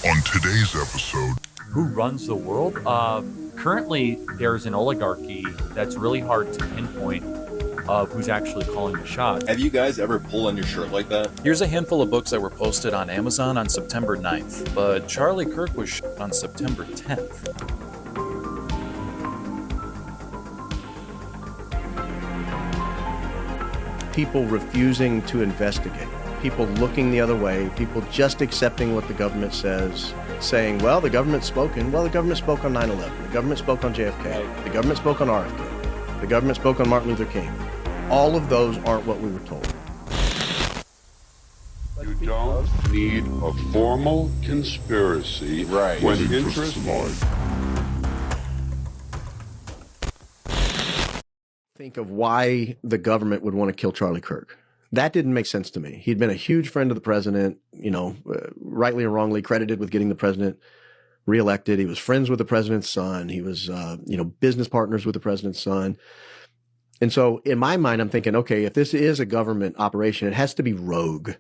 On today's episode, Who runs the world? Currently, there's an oligarchy that's really hard to pinpoint of who's actually calling the shots. Have you guys ever pulled on your shirt like that? Here's a handful of books that were posted on Amazon on September 9th, but Charlie Kirk was shot on September 10th. People refusing to investigate, people looking the other way, people just accepting what the government says, saying, well, the government's spoken. Well, the government spoke on 9/11. The government spoke on JFK. The government spoke on RFK. The government spoke on Martin Luther King. All of those aren't what we were told. You don't need a formal conspiracy when interests align. Think of why the government would want to kill Charlie Kirk. That didn't make sense to me. He'd been a huge friend of the president, rightly or wrongly credited with getting the president reelected. He was friends with the president's son. He was, business partners with the president's son. And so in my mind, I'm thinking, okay, if this is a government operation, it has to be rogue.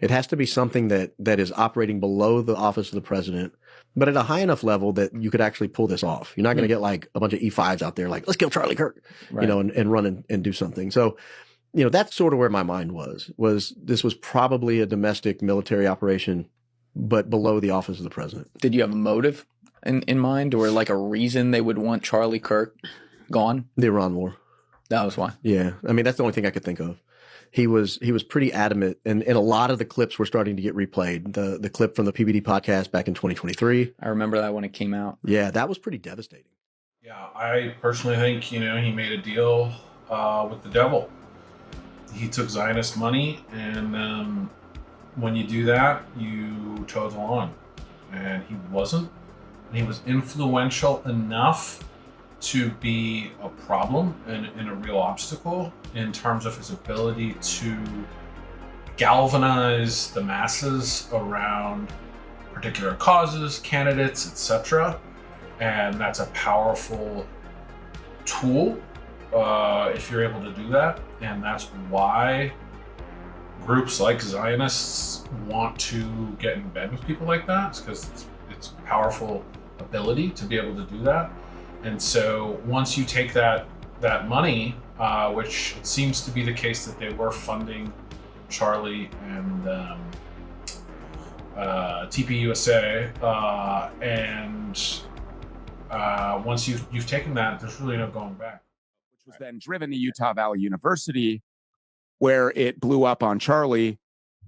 It has to be something that is operating below the office of the president, but at a high enough level that you could actually pull this off. You're not going to get like a bunch of E5s out there like, let's kill Charlie Kirk, right. And run and do something. So, that's sort of where my mind was this was probably a domestic military operation, but below the office of the president. Did you have a motive in mind, or like a reason they would want Charlie Kirk gone? The Iran war. That was why. Yeah. I mean, that's the only thing I could think of. He was pretty adamant, and a lot of the clips were starting to get replayed. The clip from the PBD podcast back in 2023. I remember that when it came out. Yeah, that was pretty devastating. Yeah, I personally think, he made a deal with the devil. He took Zionist money, and when you do that, you toe the line. And he wasn't. And he was influential enough to be a problem and a real obstacle in terms of his ability to galvanize the masses around particular causes, candidates, etc. And that's a powerful tool if you're able to do that. And that's why groups like Zionists want to get in bed with people like that. It's because it's a powerful ability to be able to do that. And so once you take that money, which it seems to be the case that they were funding Charlie and TPUSA, and once you've taken that, there's really no going back. Which was then driven to Utah Valley University, where it blew up on Charlie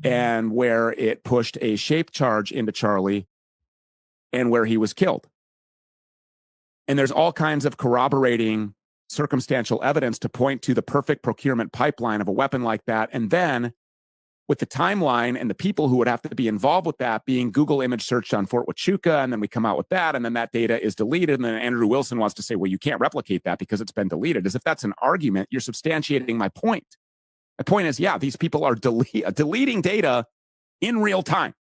and where it pushed a shape charge into Charlie and where he was killed. And there's all kinds of corroborating circumstantial evidence to point to the perfect procurement pipeline of a weapon like that. And then with the timeline and the people who would have to be involved with that being Google image searched on Fort Huachuca, and then we come out with that, and then that data is deleted. And then Andrew Wilson wants to say, well, you can't replicate that because it's been deleted. As if that's an argument, you're substantiating my point. My point is, yeah, these people are deleting data in real time.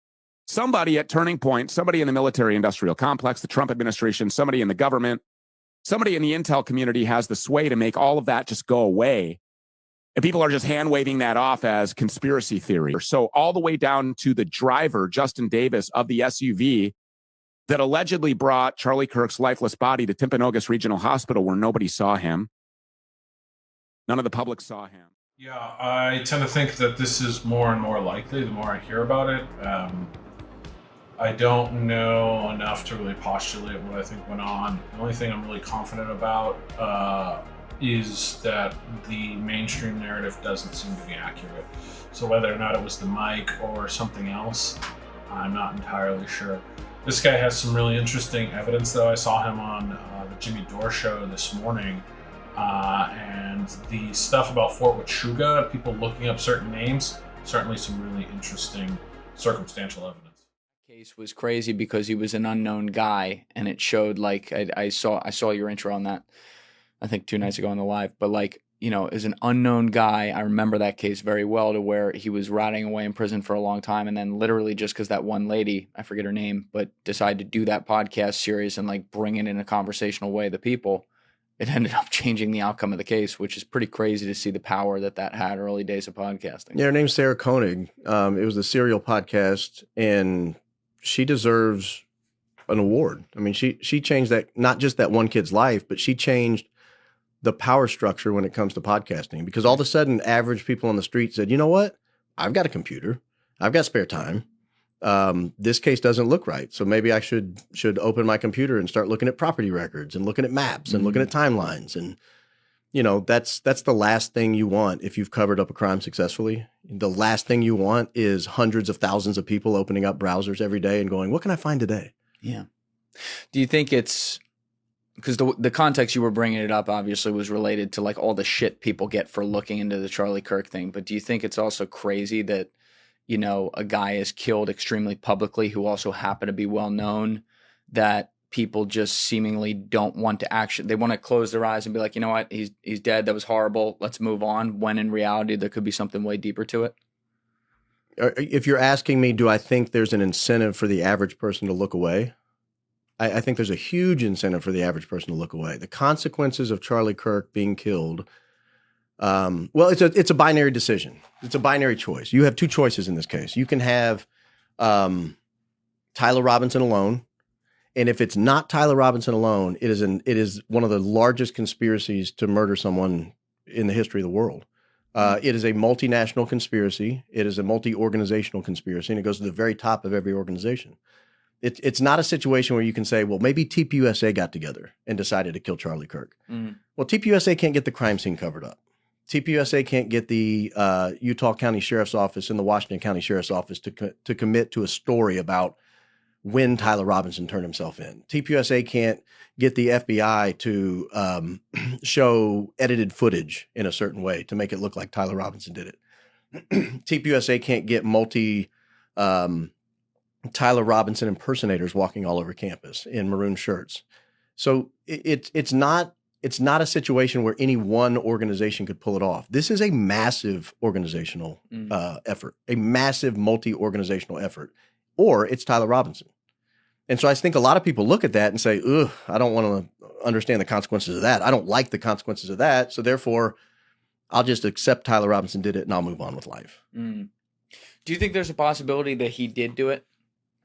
Somebody at Turning Point, somebody in the military industrial complex, the Trump administration, somebody in the government, somebody in the intel community has the sway to make all of that just go away. And people are just hand waving that off as conspiracy theory. So all the way down to the driver, Justin Davis, of the SUV that allegedly brought Charlie Kirk's lifeless body to Timpanogos Regional Hospital where nobody saw him. None of the public saw him. Yeah, I tend to think that this is more and more likely the more I hear about it. I don't know enough to really postulate what I think went on. The only thing I'm really confident about is that the mainstream narrative doesn't seem to be accurate. So whether or not it was the mic or something else, I'm not entirely sure. This guy has some really interesting evidence, though. I saw him on the Jimmy Dore show this morning. And the stuff about Fort Huachuca, people looking up certain names, certainly some really interesting circumstantial evidence. Case was crazy because he was an unknown guy, and it showed like I saw your intro on that, I think 2 nights ago on the live, but like, as an unknown guy, I remember that case very well, to where he was rotting away in prison for a long time, and then literally just because that one lady, I forget her name, but decided to do that podcast series and like bring it in a conversational way to people, it ended up changing the outcome of the case, which is pretty crazy to see the power that had early days of podcasting. Yeah, her name's Sarah Koenig. It was the Serial podcast, and she deserves an award. I mean, she changed that, not just that one kid's life, but she changed the power structure when it comes to podcasting, because all of a sudden average people on the street said, you know what? I've got a computer. I've got spare time. This case doesn't look right. So maybe I should open my computer and start looking at property records and looking at maps and looking at timelines. And, you know, that's the last thing you want if you've covered up a crime successfully. The last thing you want is hundreds of thousands of people opening up browsers every day and going, what can I find today? Yeah. Do you think it's because the context you were bringing it up obviously was related to like all the shit people get for looking into the Charlie Kirk thing, but do you think it's also crazy that, you know, a guy is killed extremely publicly who also happened to be well known, that people just seemingly don't want to they want to close their eyes and be like, you know what, he's dead, that was horrible, let's move on, when in reality there could be something way deeper to it? If you're asking me, do I think there's an incentive for the average person to look away? I think there's a huge incentive for the average person to look away. The consequences of Charlie Kirk being killed, well, it's a binary decision. It's a binary choice. You have two choices in this case. You can have Tyler Robinson alone, and if it's not Tyler Robinson alone, it is one of the largest conspiracies to murder someone in the history of the world. It is a multinational conspiracy. It is a multi-organizational conspiracy, and it goes to the very top of every organization. It's not a situation where you can say, well, maybe TPUSA got together and decided to kill Charlie Kirk. Well, TPUSA can't get the crime scene covered up. TPUSA can't get the Utah County Sheriff's Office and the Washington County Sheriff's Office to commit to a story about when Tyler Robinson turned himself in. TPUSA can't get the FBI to show edited footage in a certain way to make it look like Tyler Robinson did it. TPUSA can't get Tyler Robinson impersonators walking all over campus in maroon shirts. So it's not a situation where any one organization could pull it off. This is a massive organizational effort, a massive multi-organizational effort, or it's Tyler Robinson. And so I think a lot of people look at that and say, ugh, I don't want to understand the consequences of that. I don't like the consequences of that. So therefore, I'll just accept Tyler Robinson did it and I'll move on with life. Do you think there's a possibility that he did do it?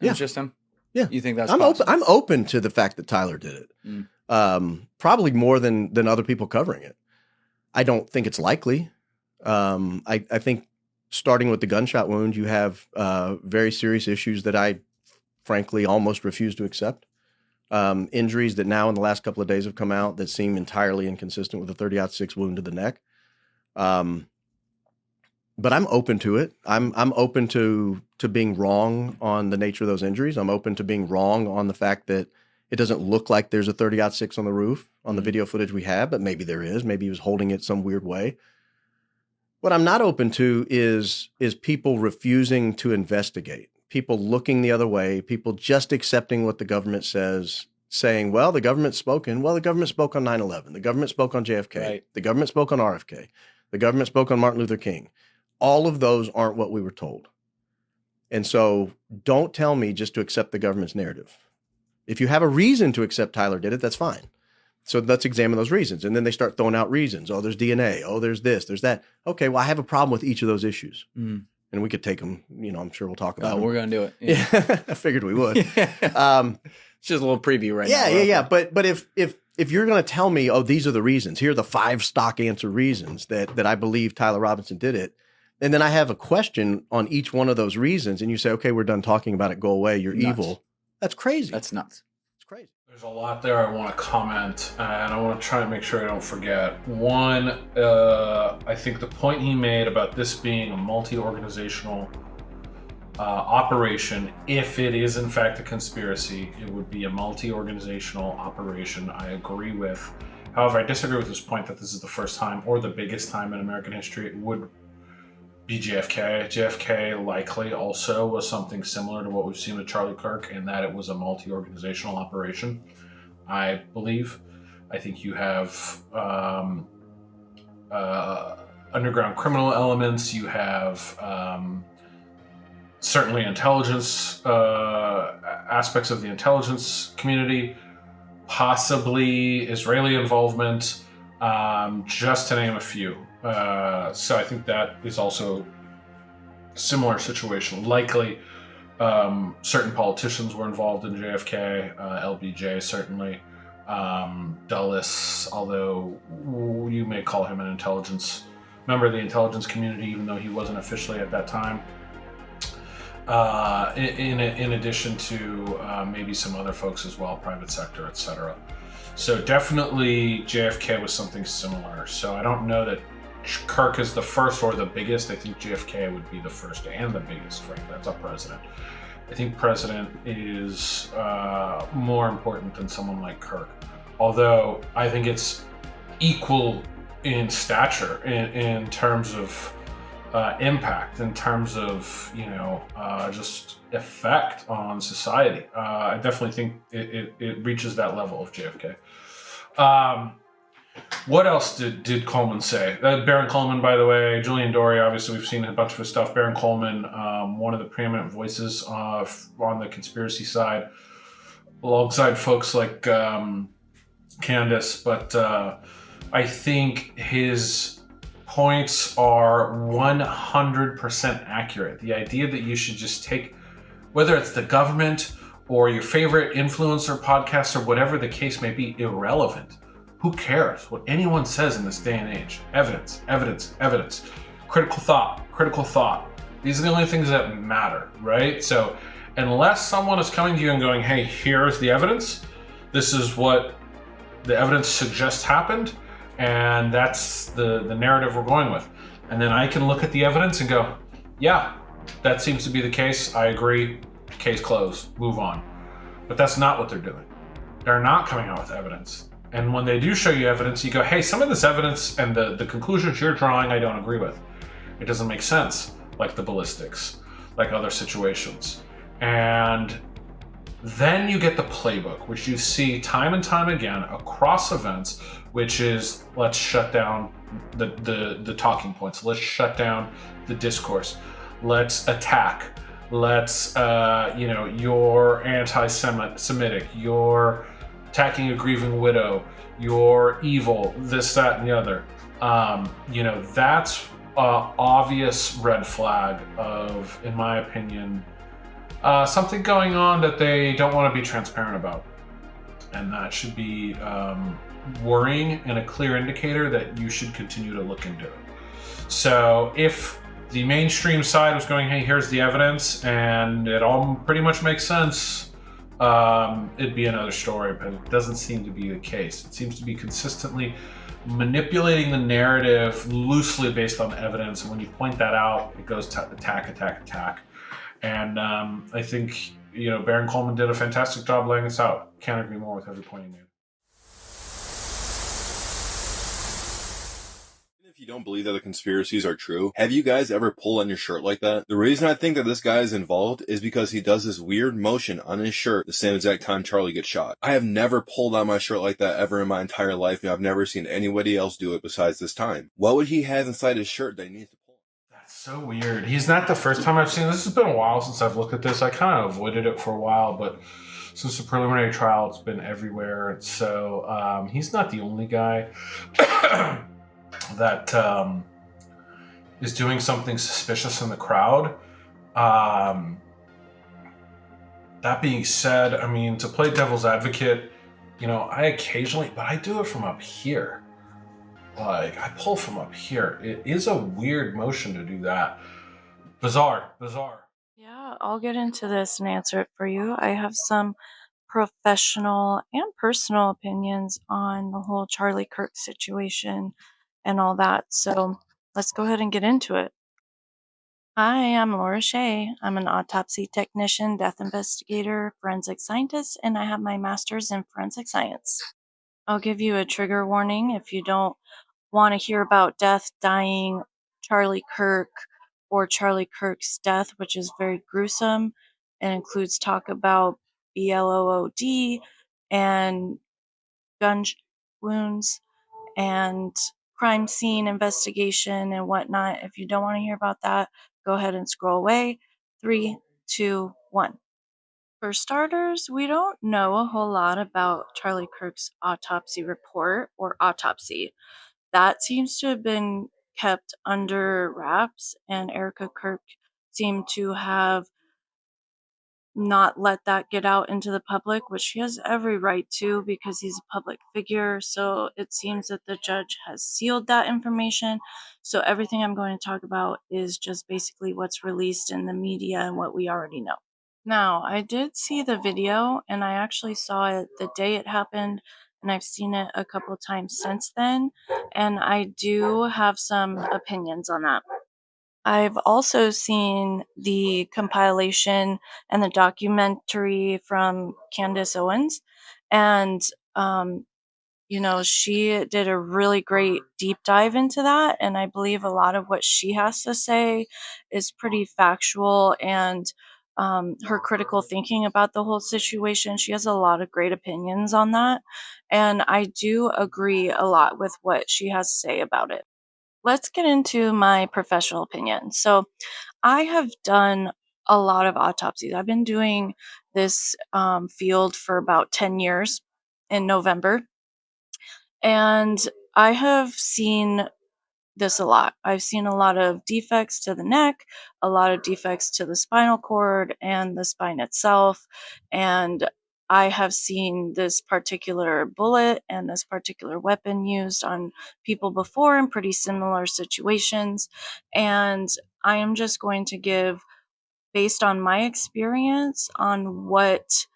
It was just him? Yeah. You think that's possible? I'm open to the fact that Tyler did it. Probably more than other people covering it. I don't think it's likely. I think starting with the gunshot wound, you have very serious issues that I frankly almost refuse to accept. Injuries that now in the last couple of days have come out that seem entirely inconsistent with a 30-06 wound to the neck. But I'm open to it. I'm open to being wrong on the nature of those injuries. I'm open to being wrong on the fact that it doesn't look like there's a 30-06 on the roof on the video footage we have, but maybe there is. Maybe he was holding it some weird way. What I'm not open to is people refusing to investigate, people looking the other way, people just accepting what the government says, saying, well, the government's spoken. Well, the government spoke on 9/11. The government spoke on JFK. Right. The government spoke on RFK. The government spoke on Martin Luther King. All of those aren't what we were told. And so don't tell me just to accept the government's narrative. If you have a reason to accept Tyler did it, that's fine. So let's examine those reasons. And then they start throwing out reasons. Oh, there's DNA. Oh, there's this, there's that. Okay, well, I have a problem with each of those issues. And we could take them, I'm sure we'll talk about them. We're going to do it. Yeah, I figured we would. It's just a little preview right now. Yeah. But if you're going to tell me, oh, these are the reasons, here are the 5 stock answer reasons that I believe Tyler Robinson did it, and then I have a question on each one of those reasons, and you say, okay, we're done talking about it, go away, you're evil. That's crazy. That's nuts. It's crazy. There's a lot there I want to comment, and I want to try and make sure I don't forget. One, I think the point he made about this being a multi-organizational operation, if it is in fact a conspiracy, it would be a multi-organizational operation. I agree with. However, I disagree with this point that this is the first time or the biggest time in American history. It would be JFK. JFK likely also was something similar to what we've seen with Charlie Kirk, in that it was a multi-organizational operation, I believe. I think you have underground criminal elements. You have certainly intelligence, aspects of the intelligence community, possibly Israeli involvement, just to name a few. So I think that is also a similar situation. Likely Certain politicians were involved in JFK, LBJ certainly, Dulles, although you may call him an intelligence member of the intelligence community, even though he wasn't officially at that time. In addition to maybe some other folks as well, private sector, etc. So definitely JFK was something similar. So I don't know that Kirk is the first or the biggest. I think JFK would be the first and the biggest, right? That's a president. I think president is more important than someone like Kirk. Although I think it's equal in stature in terms of impact, in terms of, just effect on society. I definitely think it reaches that level of JFK. What else did Coleman say? Baron Coleman, by the way, Julian Dorey, obviously we've seen a bunch of his stuff. Baron Coleman, one of the preeminent voices on the conspiracy side, alongside folks like Candace, but I think his points are 100% accurate. The idea that you should just take, whether it's the government or your favorite influencer podcast or whatever the case may be, irrelevant. Who cares what anyone says in this day and age? Evidence, evidence, evidence. Critical thought, critical thought. These are the only things that matter, right? So unless someone is coming to you and going, hey, here's the evidence, this is what the evidence suggests happened, and that's the narrative we're going with. And then I can look at the evidence and go, yeah, that seems to be the case. I agree. Case closed. Move on. But that's not what they're doing. They're not coming out with evidence. And when they do show you evidence, you go, hey, some of this evidence and the conclusions you're drawing, I don't agree with. It doesn't make sense, like the ballistics, like other situations. And then you get the playbook, which you see time and time again across events, which is let's shut down the talking points. Let's shut down the discourse. Let's attack. Let's, you're anti-Semitic. You're attacking a grieving widow. You're evil. This, that, and the other. That's an obvious red flag of, in my opinion, something going on that they don't want to be transparent about. And that should be worrying and a clear indicator that you should continue to look into it. So if the mainstream side was going, hey, here's the evidence, and it all pretty much makes sense, it'd be another story, but it doesn't seem to be the case. It seems to be consistently manipulating the narrative loosely based on evidence, and when you point that out, it goes to attack, attack, attack. And I think, Baron Coleman did a fantastic job laying this out. Can't agree more with every point he made. If you don't believe that the conspiracies are true, have you guys ever pulled on your shirt like that? The reason I think that this guy is involved is because he does this weird motion on his shirt the same exact time Charlie gets shot. I have never pulled on my shirt like that ever in my entire life, and I've never seen anybody else do it besides this time. What would he have inside his shirt that he needs to pull? That's so weird. He's not the first time I've seen this. Has been a while since I've looked at this. I kind of avoided it for a while, but since the preliminary trial, it's been everywhere. So he's not the only guy that is doing something suspicious in the crowd. That being said, to play devil's advocate, I occasionally, but I do it from up here. Like, I pull from up here. It is a weird motion to do that. Bizarre. Yeah, I'll get into this and answer it for you. I have some professional and personal opinions on the whole Charlie Kirk situation and all that. So let's go ahead and get into it. Hi, I'm Laura Shea. I'm an autopsy technician, death investigator, forensic scientist, and I have my master's in forensic science. I'll give you a trigger warning if you don't want to hear about death, dying, Charlie Kirk, or Charlie Kirk's death, which is very gruesome and includes talk about BLOOD and gun wounds and crime scene investigation and whatnot. If you don't want to hear about that, go ahead and scroll away. 3, 2, 1. For starters, we don't know a whole lot about Charlie Kirk's autopsy report or autopsy. That seems to have been kept under wraps, and Erica Kirk seemed to have not let that get out into the public, which he has every right to because he's a public figure. So it seems that the judge has sealed that information. So everything I'm going to talk about is just basically what's released in the media and what we already know. Now, I did see the video and I actually saw it the day it happened, and I've seen it a couple times since then. And I do have some opinions on that. I've also seen the compilation and the documentary from Candace Owens, and um, she did a really great deep dive into that, and I believe a lot of what she has to say is pretty factual, and her critical thinking about the whole situation. She has a lot of great opinions on that, and I do agree a lot with what she has to say about it. Let's get into my professional opinion. So, I have done a lot of autopsies. I've been doing this field for about 10 years in November, and I have seen this a lot. I've seen a lot of defects to the neck, a lot of defects to the spinal cord and the spine itself. And I have seen this particular bullet and this particular weapon used on people before in pretty similar situations. And I am just going to give, based on my experience, on what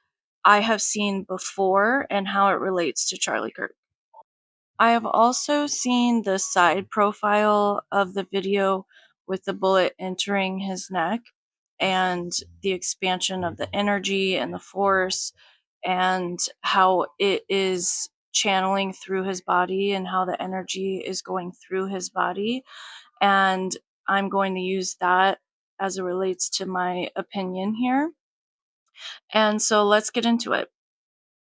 I have seen before and how it relates to Charlie Kirk. I have also seen the side profile of the video with the bullet entering his neck and the expansion of the energy and the force and how it is channeling through his body and how the energy is going through his body. And I'm going to use that as it relates to my opinion here. And so let's get into it.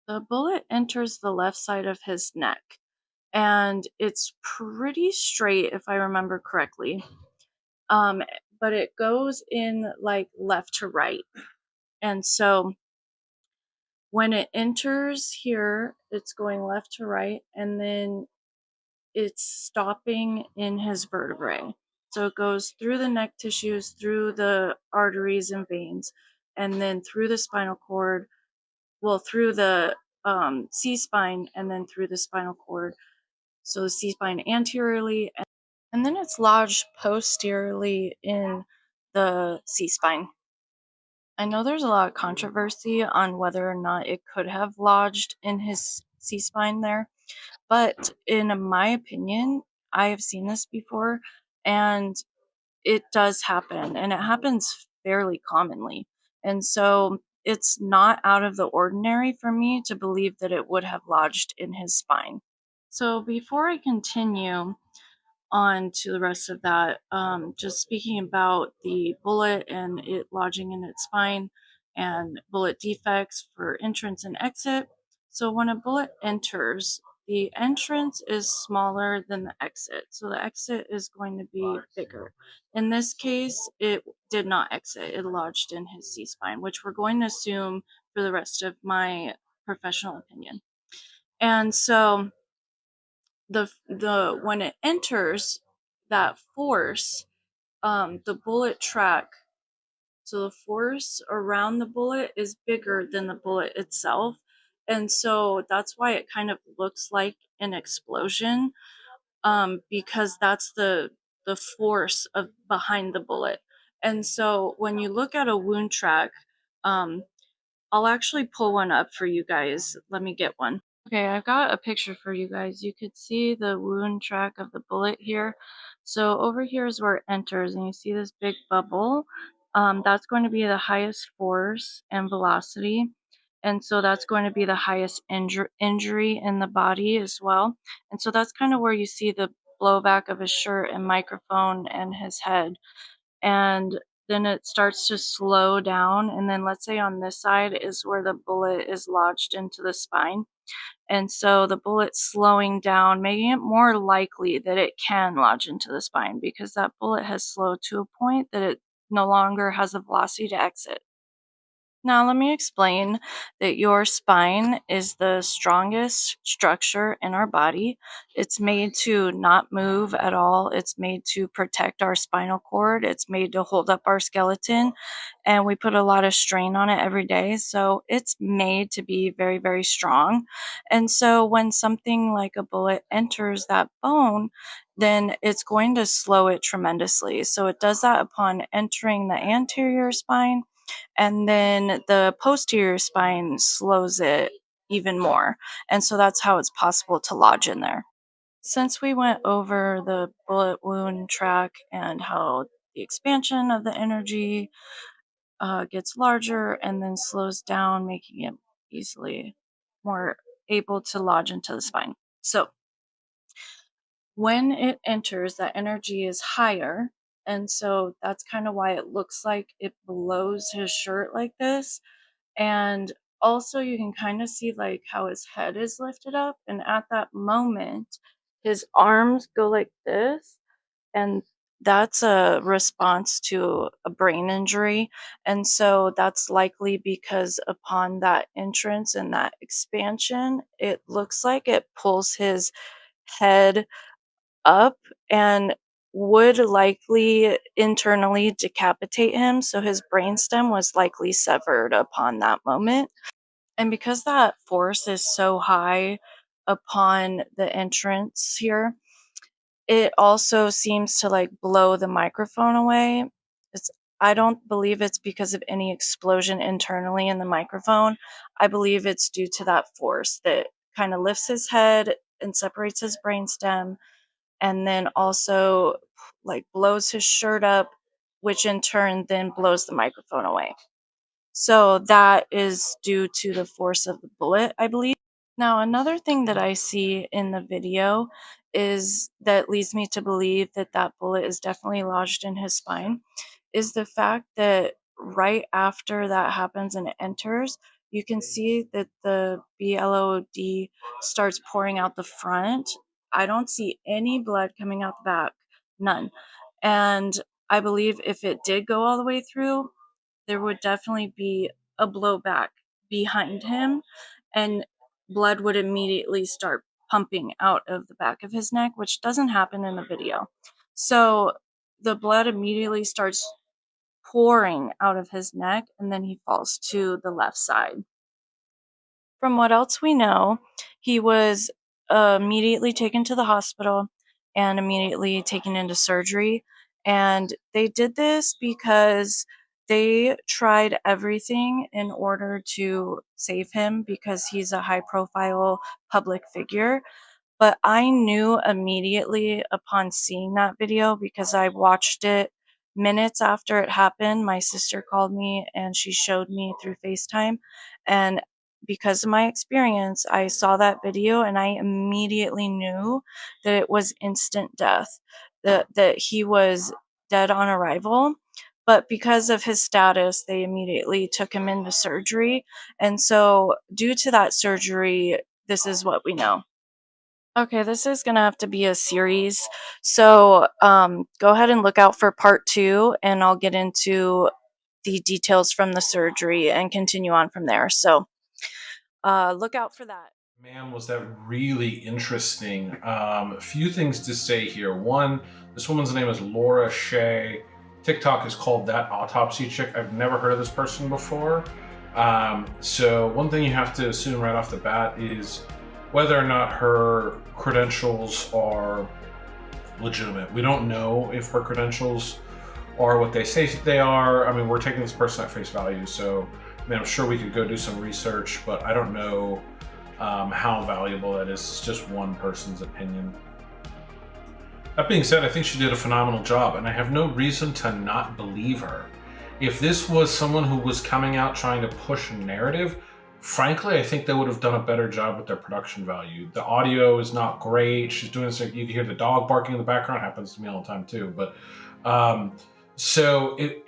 The bullet enters the left side of his neck, and it's pretty straight if I remember correctly. But it goes in like left to right. And so when it enters here, it's going left to right, and then it's stopping in his vertebrae. So it goes through the neck tissues, through the arteries and veins, and then through the spinal cord, well, through the C spine, and then through the spinal cord. So the C spine anteriorly, and then it's lodged posteriorly in the C spine. I know there's a lot of controversy on whether or not it could have lodged in his C spine there, but in my opinion, I have seen this before, and it does happen, and it happens fairly commonly. And so it's not out of the ordinary for me to believe that it would have lodged in his spine. So before I continue on to the rest of that, just speaking about the bullet and it lodging in its spine and bullet defects for entrance and exit. So when a bullet enters, the entrance is smaller than the exit. So the exit is going to be bigger. In this case, it did not exit. It lodged in his C spine, which we're going to assume for the rest of my professional opinion. And so the when it enters that force, the bullet track, so the force around the bullet is bigger than the bullet itself, and so that's why it kind of looks like an explosion, because that's the force of behind the bullet. And so when you look at a wound track, I'll actually pull one up for you guys. Let me get one. Okay, I've got a picture for you guys. You could see the wound track of the bullet here. So over here is where it enters, and you see this big bubble. That's going to be the highest force and velocity. And so that's going to be the highest injury in the body as well. And so that's kind of where you see the blowback of his shirt and microphone and his head. And then it starts to slow down. And then let's say on this side is where the bullet is lodged into the spine. And so the bullet's slowing down, making it more likely that it can lodge into the spine because that bullet has slowed to a point that it no longer has a velocity to exit. Now, let me explain that your spine is the strongest structure in our body. It's made to not move at all. It's made to protect our spinal cord. It's made to hold up our skeleton. And we put a lot of strain on it every day. So it's made to be very, very strong. And so when something like a bullet enters that bone, then it's going to slow it tremendously. So it does that upon entering the anterior spine, and then the posterior spine slows it even more. And so that's how it's possible to lodge in there. Since we went over the bullet wound track and how the expansion of the energy gets larger and then slows down, making it easily more able to lodge into the spine. So when it enters, that energy is higher. And so that's kind of why it looks like it blows his shirt like this. And also you can kind of see like how his head is lifted up, and at that moment his arms go like this, and that's a response to a brain injury. And so that's likely because upon that entrance and that expansion, it looks like it pulls his head up and would likely internally decapitate him. So his brainstem was likely severed upon that moment. And because that force is so high upon the entrance here, it also seems to like blow the microphone away. It's I don't believe it's because of any explosion internally in the microphone. I believe it's due to that force that kind of lifts his head and separates his brainstem, and then also like blows his shirt up, which in turn then blows the microphone away. So that is due to the force of the bullet, I believe. Now, another thing that I see in the video is that leads me to believe that that bullet is definitely lodged in his spine is the fact that right after that happens and it enters, you can see that the BLOD starts pouring out the front. I don't see any blood coming out the back, none. And I believe if it did go all the way through, there would definitely be a blowback behind him, and blood would immediately start pumping out of the back of his neck, which doesn't happen in the video. So the blood immediately starts pouring out of his neck, and then he falls to the left side. From what else we know, he was immediately taken to the hospital and immediately taken into surgery. And they did this because they tried everything in order to save him because he's a high profile public figure. But I knew immediately upon seeing that video because I watched it minutes after it happened. My sister called me and she showed me through FaceTime. And because of my experience, I saw that video and I immediately knew that it was instant death, that he was dead on arrival. But because of his status, they immediately took him into surgery. And so, due to that surgery, this is what we know. Okay, this is gonna have to be a series. So go ahead and look out for part 2, and I'll get into the details from the surgery and continue on from there. So look out for that. Man, was that really interesting. A few things to say here. One, this woman's name is Laura Shea. TikTok is called That Autopsy Chick. I've never heard of this person before. So one thing you have to assume right off the bat is whether or not her credentials are legitimate. We don't know if her credentials are what they say they are. I mean, we're taking this person at face value, so I mean, I'm sure we could go do some research, but I don't know how valuable that is. It's just one person's opinion. That being said, I think she did a phenomenal job, and I have no reason to not believe her. If this was someone who was coming out trying to push a narrative, frankly, I think they would have done a better job with their production value. The audio is not great. She's doing this, you can hear the dog barking in the background. It happens to me all the time too. But so it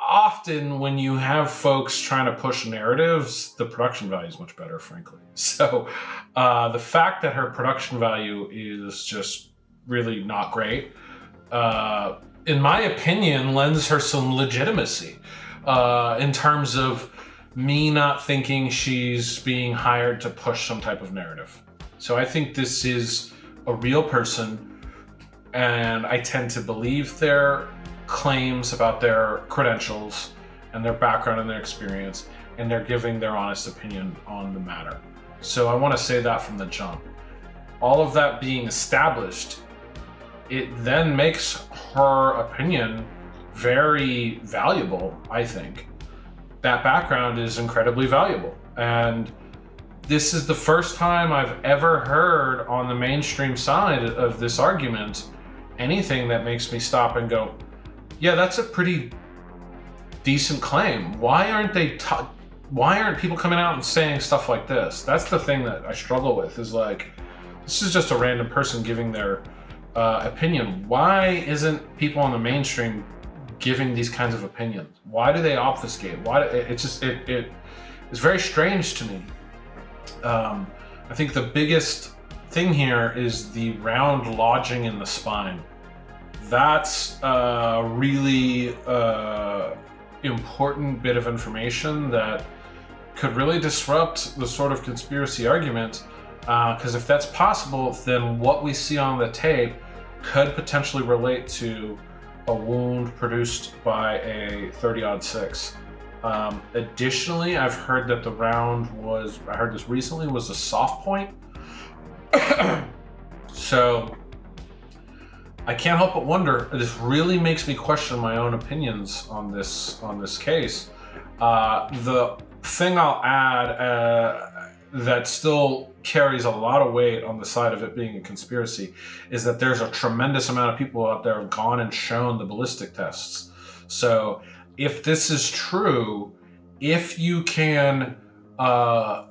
often when you have folks trying to push narratives, the production value is much better, frankly. So the fact that her production value is just really not great, in my opinion, lends her some legitimacy in terms of me not thinking she's being hired to push some type of narrative. So I think this is a real person, and I tend to believe their claims about their credentials and their background and their experience, and they're giving their honest opinion on the matter. So I want to say that from the jump. All of that being established, it then makes her opinion very valuable, I think. That background is incredibly valuable. And this is the first time I've ever heard on the mainstream side of this argument anything that makes me stop and go, yeah, that's a pretty decent claim. Why aren't people coming out and saying stuff like this? That's the thing that I struggle with, is like, this is just a random person giving their opinion. Why isn't people on the mainstream giving these kinds of opinions? Why do they obfuscate? It's very strange to me. I think the biggest thing here is the round lodging in the spine. That's a really important bit of information that could really disrupt the sort of conspiracy argument. Because if that's possible, then what we see on the tape could potentially relate to a wound produced by a 30-06. Additionally, I've heard that the round was, I heard this recently, was a soft point. So I can't help but wonder, this really makes me question my own opinions on this case. The thing I'll add that still carries a lot of weight on the side of it being a conspiracy is that there's a tremendous amount of people out there who have gone and shown the ballistic tests. So if this is true, if you can a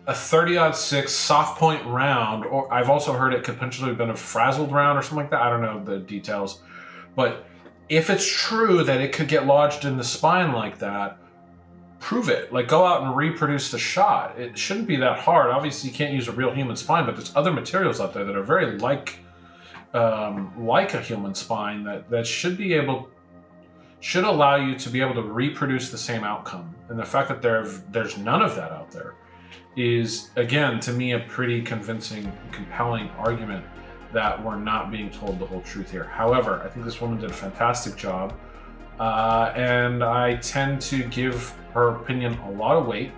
30-06 soft point round, or I've also heard it could potentially have been a frazzled round or something like that. I don't know the details, but if it's true that it could get lodged in the spine like that, prove it. Like, go out and reproduce the shot. It shouldn't be that hard. Obviously, you can't use a real human spine, but there's other materials out there that are very like a human spine that should allow you to be able to reproduce the same outcome. And the fact that there's none of that out there is, again, to me, a pretty convincing, compelling argument that we're not being told the whole truth here. However, I think this woman did a fantastic job, and I tend to give her opinion a lot of weight,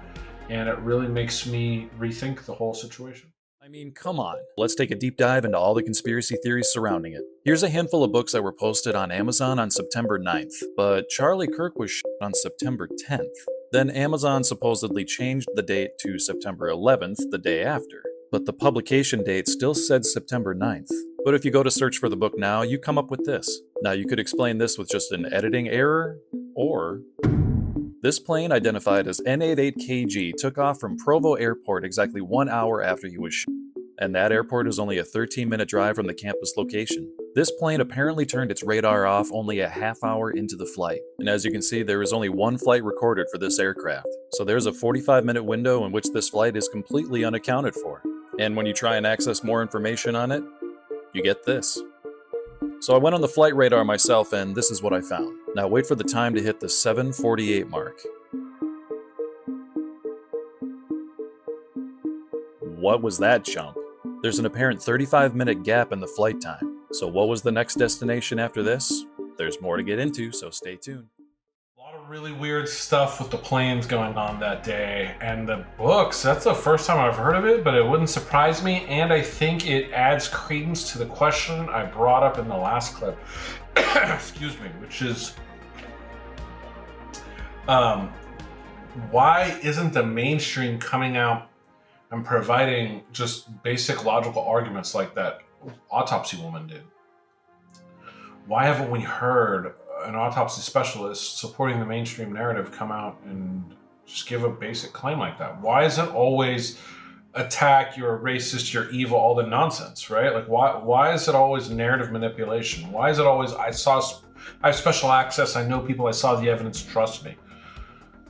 and it really makes me rethink the whole situation. I mean, come on. Let's take a deep dive into all the conspiracy theories surrounding it. Here's a handful of books that were posted on Amazon on September 9th, but Charlie Kirk was shot on September 10th. Then Amazon supposedly changed the date to September 11th, the day after. But the publication date still said September 9th. But if you go to search for the book now, you come up with this. Now, you could explain this with just an editing error, or this plane, identified as N88KG, took off from Provo Airport exactly 1 hour after he was shot. And that airport is only a 13-minute drive from the campus location. This plane apparently turned its radar off only a half hour into the flight. And as you can see, there is only one flight recorded for this aircraft. So there's a 45-minute window in which this flight is completely unaccounted for. And when you try and access more information on it, you get this. So I went on the flight radar myself, and this is what I found. Now wait for the time to hit the 7:48 mark. What was that jump? There's an apparent 35-minute gap in the flight time. So what was the next destination after this? There's more to get into, so stay tuned. A lot of really weird stuff with the planes going on that day, and the books, that's the first time I've heard of it, but it wouldn't surprise me, and I think it adds credence to the question I brought up in the last clip. Excuse me, which is, why isn't the mainstream coming out and providing just basic logical arguments like that autopsy woman did? Why haven't we heard an autopsy specialist supporting the mainstream narrative come out and just give a basic claim like that? Why is it always attack, you're a racist, you're evil, all the nonsense, right? Like, why is it always narrative manipulation? Why is it always, I have special access, I know people, I saw the evidence, trust me?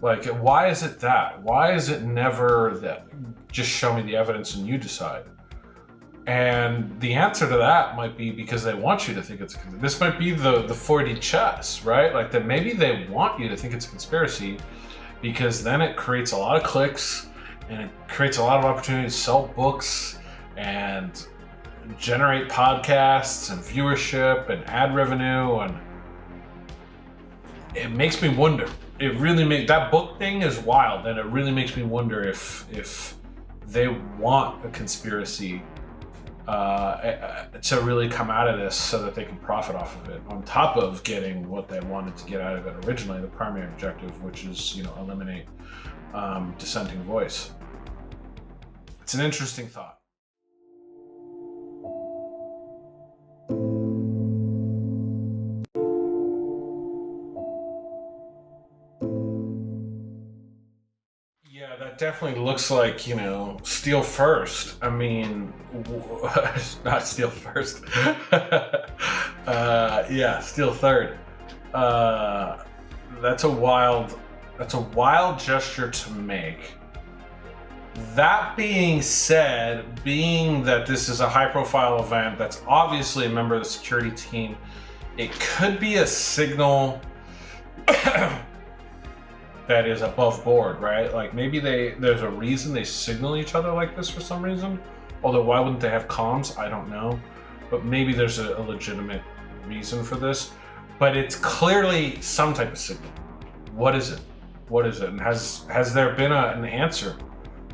Like, why is it that? Why is it never that, just show me the evidence and you decide? And the answer to that might be because they want you to think it's, this might be the 4D chess, right? Like, that maybe they want you to think it's a conspiracy, because then it creates a lot of clicks and it creates a lot of opportunity to sell books and generate podcasts and viewership and ad revenue, and it makes me wonder. It really makes that book thing is wild, and it really makes me wonder if they want a conspiracy to really come out of this so that they can profit off of it, on top of getting what they wanted to get out of it originally, the primary objective, which is, eliminate dissenting voice. It's an interesting thought. Yeah, that definitely looks like, steal first. I mean, not steal first. Yeah, steal third. That's a wild gesture to make. That being said, being that this is a high-profile event that's obviously a member of the security team, it could be a signal that is above board, right? Like maybe there's a reason they signal each other like this for some reason. Although why wouldn't they have comms? I don't know. But maybe there's a legitimate reason for this. But it's clearly some type of signal. What is it? What is it? And has there been an answer?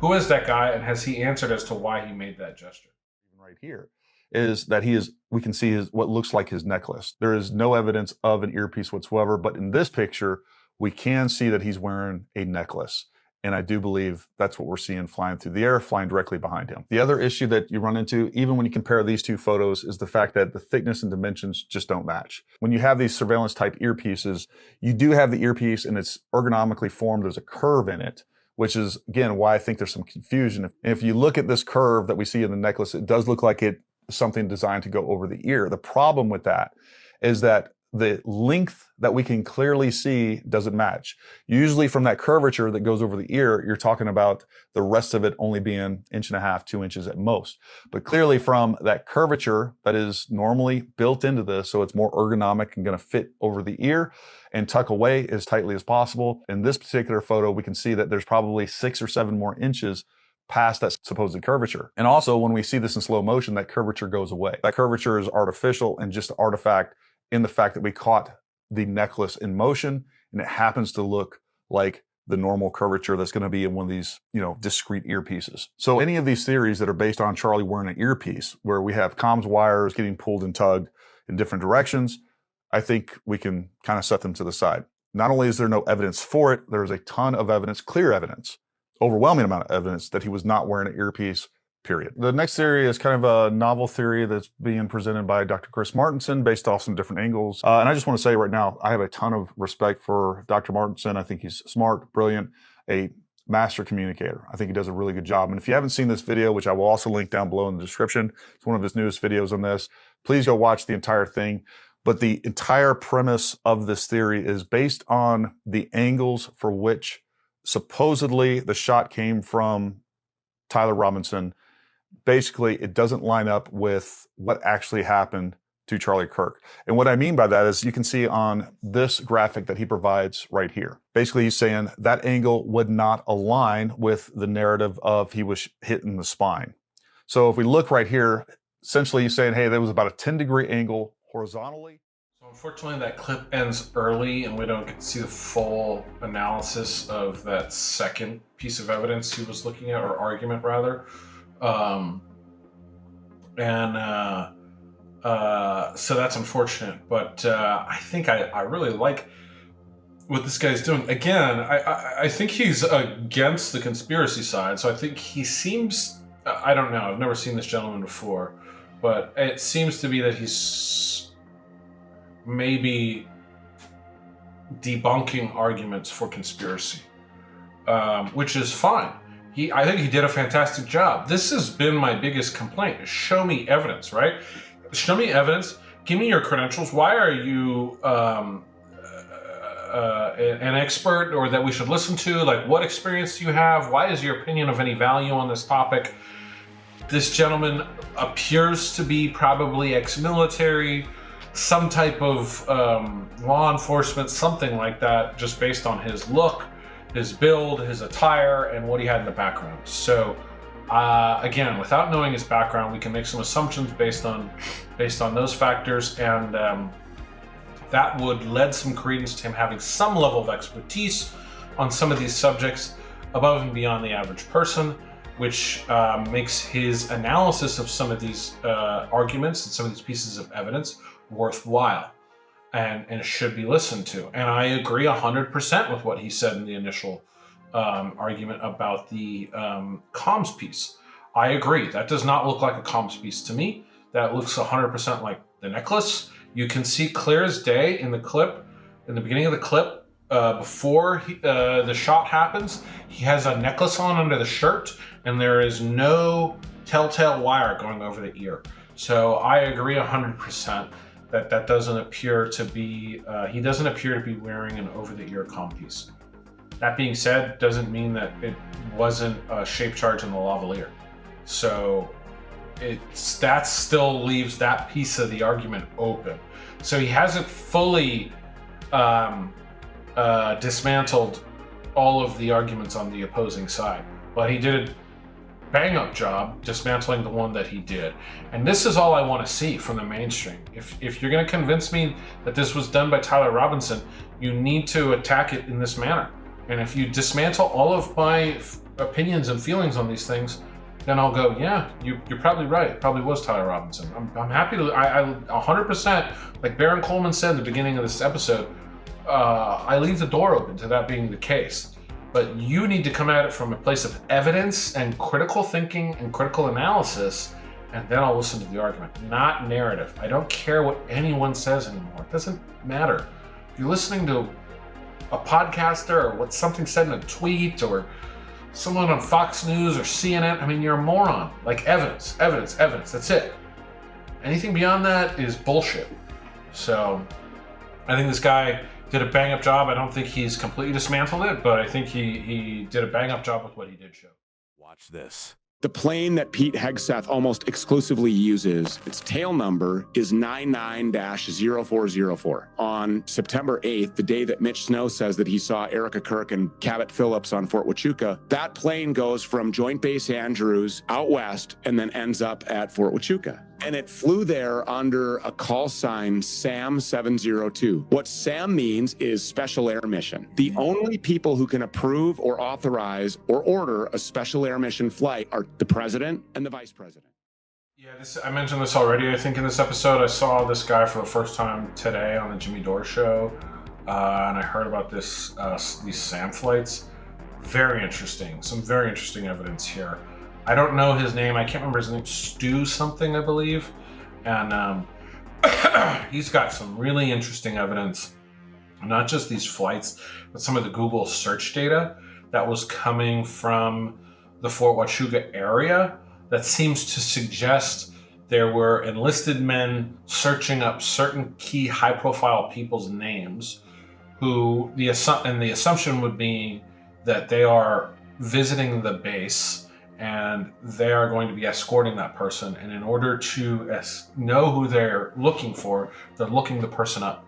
Who is that guy, and has he answered as to why he made that gesture? Right here is that we can see what looks like his necklace. There is no evidence of an earpiece whatsoever, but in this picture, we can see that he's wearing a necklace. And I do believe that's what we're seeing flying through the air, flying directly behind him. The other issue that you run into, even when you compare these two photos, is the fact that the thickness and dimensions just don't match. When you have these surveillance type earpieces, you do have the earpiece and it's ergonomically formed. There's a curve in it, which is, again, why I think there's some confusion. If you look at this curve that we see in the necklace, it does look like it's something designed to go over the ear. The problem with that is that the length that we can clearly see doesn't match. Usually from that curvature that goes over the ear, you're talking about the rest of it only being 1.5 inches, 2 inches at most. But clearly from that curvature that is normally built into this, so it's more ergonomic and gonna fit over the ear and tuck away as tightly as possible. In this particular photo, we can see that there's probably 6 or 7 more inches past that supposed curvature. And also when we see this in slow motion, that curvature goes away. That curvature is artificial and just an artifact in the fact that we caught the necklace in motion, and it happens to look like the normal curvature that's going to be in one of these, discrete earpieces. So any of these theories that are based on Charlie wearing an earpiece, where we have comms wires getting pulled and tugged in different directions, I think we can kind of set them to the side. Not only is there no evidence for it, there's a ton of evidence, clear evidence, overwhelming amount of evidence that he was not wearing an earpiece, period. The next theory is kind of a novel theory that's being presented by Dr. Chris Martenson based off some different angles. And I just want to say right now, I have a ton of respect for Dr. Martenson. I think he's smart, brilliant, a master communicator. I think he does a really good job. And if you haven't seen this video, which I will also link down below in the description, it's one of his newest videos on this, please go watch the entire thing. But the entire premise of this theory is based on the angles for which supposedly the shot came from Tyler Robinson. Basically, it doesn't line up with what actually happened to Charlie Kirk. And what I mean by that is you can see on this graphic that he provides right here. Basically, he's saying that angle would not align with the narrative of he was hit in the spine. So if we look right here, essentially he's saying, hey, there was about a 10-degree angle horizontally. So unfortunately, that clip ends early and we don't get to see the full analysis of that second piece of evidence he was looking at, or argument rather. So that's unfortunate, but I think I really like what this guy's doing. Again, I think he's against the conspiracy side, so I think he seems, I don't know, I've never seen this gentleman before, but it seems to be that he's maybe debunking arguments for conspiracy, which is fine. I think he did a fantastic job. This has been my biggest complaint. Show me evidence, right? Show me evidence. Give me your credentials. Why are you an expert, or that we should listen to? Like, what experience do you have? Why is your opinion of any value on this topic? This gentleman appears to be probably ex-military, some type of law enforcement, something like that, just based on his look. his build, his attire, and what he had in the background. So again, without knowing his background, we can make some assumptions based on those factors, and that would lend some credence to him having some level of expertise on some of these subjects above and beyond the average person, which makes his analysis of some of these arguments and some of these pieces of evidence worthwhile and should be listened to. And I agree 100% with what he said in the initial argument about the comms piece. I agree. That does not look like a comms piece to me. That looks 100% like the necklace. You can see clear as day in the clip, in the beginning of the clip, before the shot happens, he has a necklace on under the shirt, and there is no telltale wire going over the ear. So I agree 100% that doesn't appear to be, he doesn't appear to be wearing an over-the-ear comm piece. That being said, doesn't mean that it wasn't a shape charge in the lavalier. So that still leaves that piece of the argument open. So he hasn't fully dismantled all of the arguments on the opposing side, but he did a bang-up job dismantling the one that he did. And this is all I want to see from the mainstream. If you're going to convince me that this was done by Tyler Robinson, you need to attack it in this manner. And if you dismantle all of my opinions and feelings on these things, then I'll go, yeah, you're probably right. It probably was Tyler Robinson. I'm happy to, I 100%, like Baron Coleman said at the beginning of this episode, I leave the door open to that being the case. But you need to come at it from a place of evidence and critical thinking and critical analysis, and then I'll listen to the argument, not narrative. I don't care what anyone says anymore. It doesn't matter. If you're listening to a podcaster or what something said in a tweet or someone on Fox News or CNN, I mean, you're a moron. Like evidence, that's it. Anything beyond that is bullshit. So I think this guy did a bang-up job. I don't think he's completely dismantled it, but I think he did a bang-up job with what he did show. Watch this. The plane that Pete Hegseth almost exclusively uses, its tail number is 99-0404. On September 8th, the day that Mitch Snow says that he saw Erica Kirk and Cabot Phillips on Fort Huachuca, that plane goes from Joint Base Andrews out west and then ends up at Fort Huachuca. And it flew there under a call sign SAM 702. What SAM means is Special Air Mission. The only people who can approve or authorize or order a Special Air Mission flight are the president and the vice president. Yeah, I mentioned this already, I think, in this episode. I saw this guy for the first time today on the Jimmy Dore show, and I heard about these SAM flights. Very interesting. Some very interesting evidence here. I don't know his name. I can't remember his name. Stu something, I believe. And he's got some really interesting evidence. Not just these flights, but some of the Google search data that was coming from the Fort Huachuca area that seems to suggest there were enlisted men searching up certain key high-profile people's names who the assumption would be that they are visiting the base and they are going to be escorting that person. And in order to know who they're looking for, they're looking the person up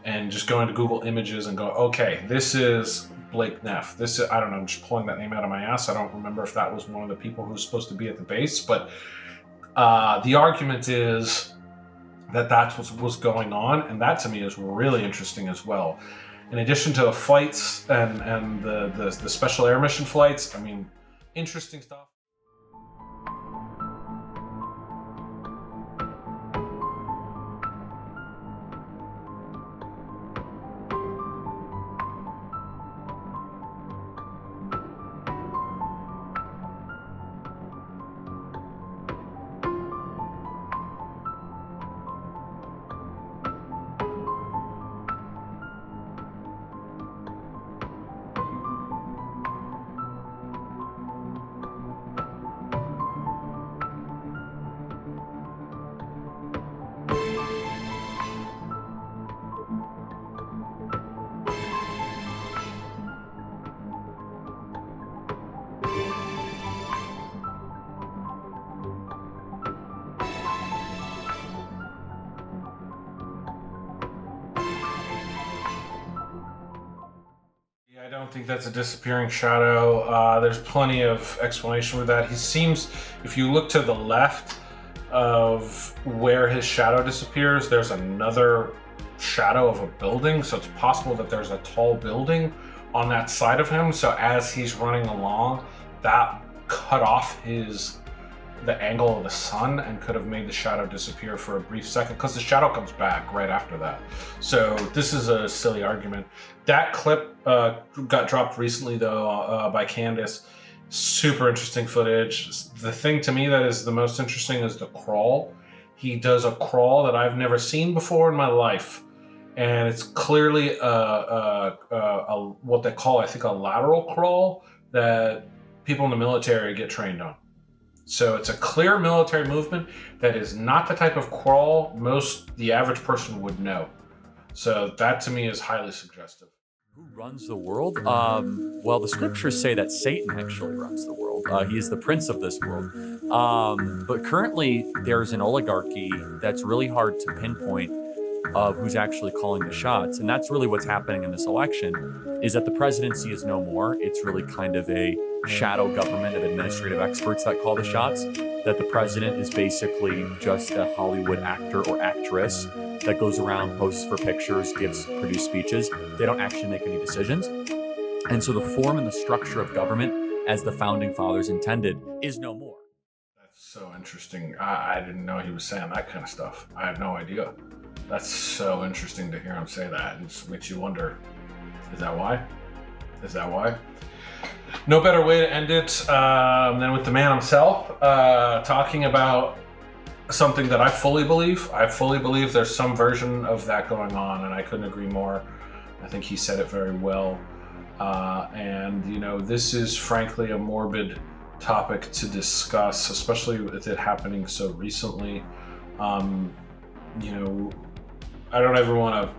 and just going to Google Images and go, okay, this is Blake Neff. This is, I don't know, I'm just pulling that name out of my ass. I don't remember if that was one of the people who was supposed to be at the base, but the argument is that that's what was going on. And that to me is really interesting as well. In addition to the flights and the Special Air Mission flights, I mean, interesting stuff. don't think that's a disappearing shadow. There's plenty of explanation for that. He seems, if you look to the left of where his shadow disappears, there's another shadow of a building. So it's possible that there's a tall building on that side of him. So as he's running along, that cut off the angle of the sun and could have made the shadow disappear for a brief second, because the shadow comes back right after that. So this is a silly argument. That clip got dropped recently though by Candace. Super interesting footage. The thing to me that is the most interesting is the crawl. He does a crawl that I've never seen before in my life, and it's clearly what they call, I think, a lateral crawl that people in the military get trained on. So it's a clear military movement that is not the type of crawl the average person would know. So that to me is highly suggestive. Who runs the world? Well, the scriptures say that Satan actually runs the world. He is the prince of this world. But currently, there's an oligarchy that's really hard to pinpoint of who's actually calling the shots. And that's really what's happening in this election, is that the presidency is no more. It's really kind of a shadow government of administrative experts that call the shots, that the president is basically just a Hollywood actor or actress that goes around, posts for pictures, produce speeches. They don't actually make any decisions. And so the form and the structure of government, as the founding fathers intended, is no more. That's so interesting. I didn't know he was saying that kind of stuff. I had no idea. That's so interesting to hear him say that. It just makes you wonder, is that why? Is that why? No better way to end it than with the man himself talking about something that I fully believe. I fully believe there's some version of that going on, and I couldn't agree more. I think he said it very well. And, you know, this is frankly a morbid topic to discuss, especially with it happening so recently. You know, I don't ever want to...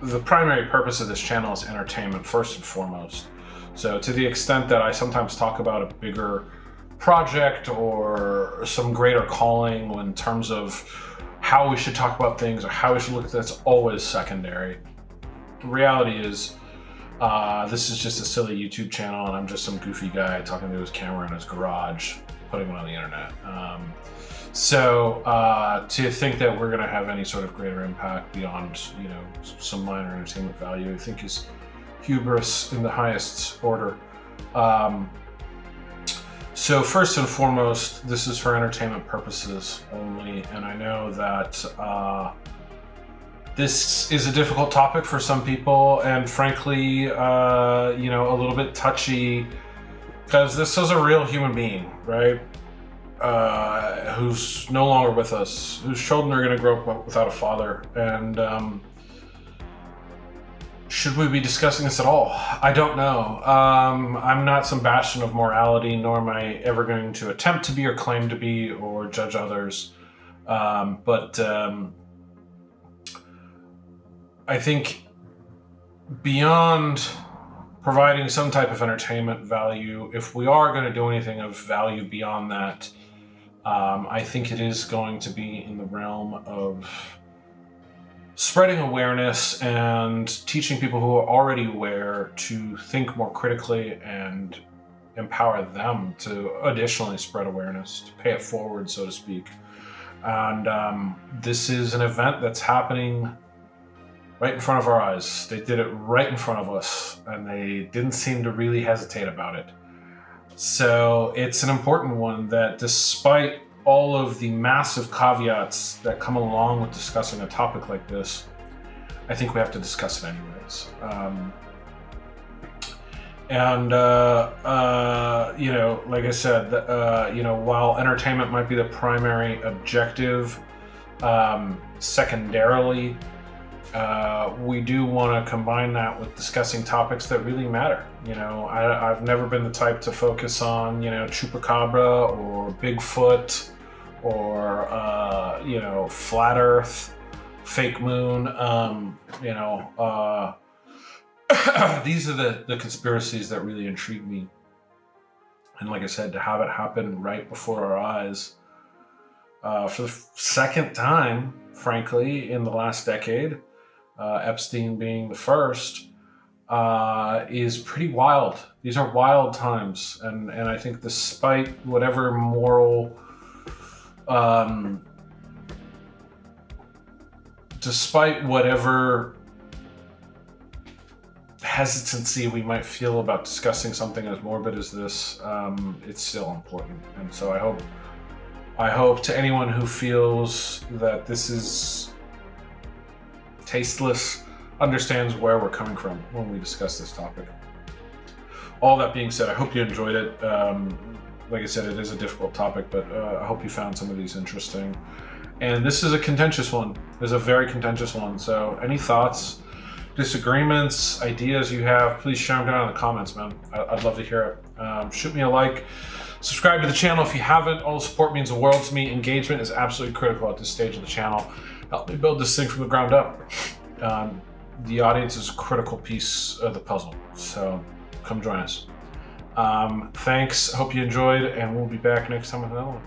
The primary purpose of this channel is entertainment, first and foremost. So to the extent that I sometimes talk about a bigger project or some greater calling in terms of how we should talk about things or how we should look at that's always secondary. The reality is this is just a silly YouTube channel, and I'm just some goofy guy talking to his camera in his garage, putting it on the internet. So to think that we're going to have any sort of greater impact beyond, you know, some minor entertainment value, I think is hubris in the highest order. So first and foremost, this is for entertainment purposes only, and I know that this is a difficult topic for some people, and frankly, you know, a little bit touchy, because this is a real human being, right? Who's no longer with us, whose children are going to grow up without a father, and should we be discussing this at all? I don't know. I'm not some bastion of morality, nor am I ever going to attempt to be or claim to be or judge others. But I think beyond providing some type of entertainment value, if we are going to do anything of value beyond that, I think it is going to be in the realm of spreading awareness and teaching people who are already aware to think more critically and empower them to additionally spread awareness, to pay it forward, so to speak. And this is an event that's happening right in front of our eyes. They did it right in front of us, and they didn't seem to really hesitate about it. So it's an important one that, despite all of the massive caveats that come along with discussing a topic like this, I think we have to discuss it anyways. You know, like I said, you know, while entertainment might be the primary objective, secondarily, we do want to combine that with discussing topics that really matter. You know, I've never been the type to focus on, you know, chupacabra or Bigfoot or, you know, flat earth, fake moon. You know, these are the conspiracies that really intrigue me. And like I said, to have it happen right before our eyes for the second time, frankly, in the last decade, Epstein being the first, is pretty wild. These are wild times, and I think despite whatever moral, despite whatever hesitancy we might feel about discussing something as morbid as this, it's still important. And so I hope to anyone who feels that this is tasteless understands where we're coming from when we discuss this topic. All that being said, I hope you enjoyed it. Like I said, it is a difficult topic, but I hope you found some of these interesting. And this is a contentious one. It's a very contentious one. So any thoughts, disagreements, ideas you have, please share them down in the comments, man. I'd love to hear it. Shoot me a like. Subscribe to the channel if you haven't. All the support means the world to me. Engagement is absolutely critical at this stage of the channel. Help me build this thing from the ground up. The audience is a critical piece of the puzzle, so come join us. Thanks. Hope you enjoyed, and we'll be back next time with another one.